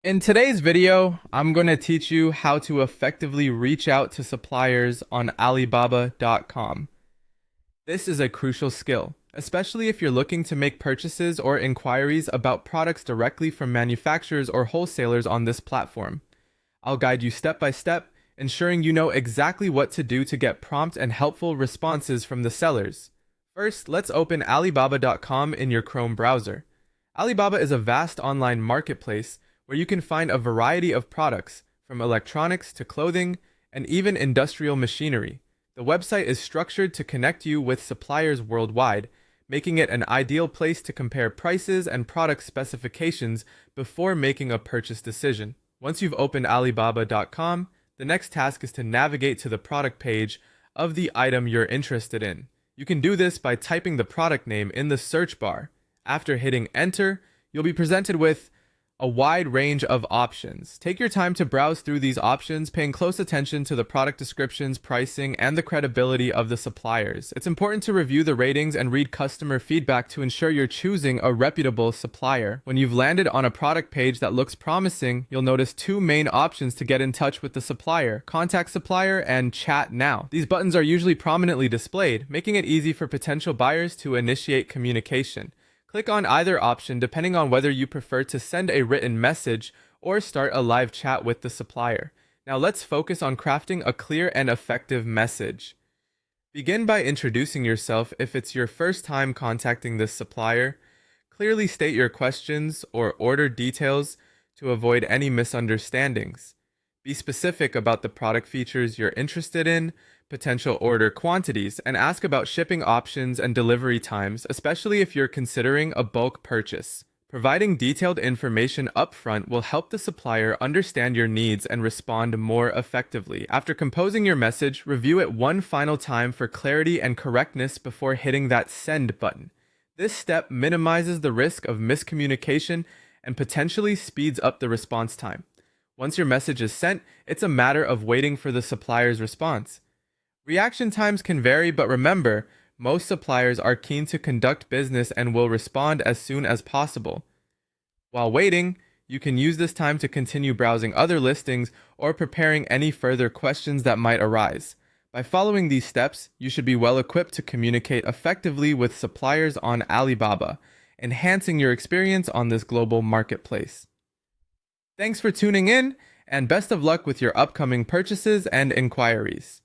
In today's video, I'm going to teach you how to effectively reach out to suppliers on Alibaba.com. This is a crucial skill, especially if you're looking to make purchases or inquiries about products directly from manufacturers or wholesalers on this platform. I'll guide you step by step, ensuring you know exactly what to do to get prompt and helpful responses from the sellers. First, let's open Alibaba.com in your Chrome browser. Alibaba is a vast online marketplace where you can find a variety of products, from electronics to clothing and even industrial machinery. The website is structured to connect you with suppliers worldwide, making it an ideal place to compare prices and product specifications before making a purchase decision. Once you've opened Alibaba.com, the next task is to navigate to the product page of the item you're interested in. You can do this by typing the product name in the search bar. After hitting enter, you'll be presented with a wide range of options. Take your time to browse through these options, paying close attention to the product descriptions, pricing, and the credibility of the suppliers. It's important to review the ratings and read customer feedback to ensure you're choosing a reputable supplier. When you've landed on a product page that looks promising, you'll notice two main options to get in touch with the supplier: Contact Supplier and Chat Now. These buttons are usually prominently displayed, making it easy for potential buyers to initiate communication. Click on either option depending on whether you prefer to send a written message or start a live chat with the supplier. Now let's focus on crafting a clear and effective message. Begin by introducing yourself if it's your first time contacting this supplier. Clearly state your questions or order details to avoid any misunderstandings. Be specific about the product features you're interested in, potential order quantities, and ask about shipping options and delivery times, especially if you're considering a bulk purchase. Providing detailed information upfront will help the supplier understand your needs and respond more effectively. After composing your message, review it one final time for clarity and correctness before hitting that send button. This step minimizes the risk of miscommunication and potentially speeds up the response time. Once your message is sent, it's a matter of waiting for the supplier's response. Reaction times can vary, but remember, most suppliers are keen to conduct business and will respond as soon as possible. While waiting, you can use this time to continue browsing other listings or preparing any further questions that might arise. By following these steps, you should be well equipped to communicate effectively with suppliers on Alibaba, enhancing your experience on this global marketplace. Thanks for tuning in, and best of luck with your upcoming purchases and inquiries.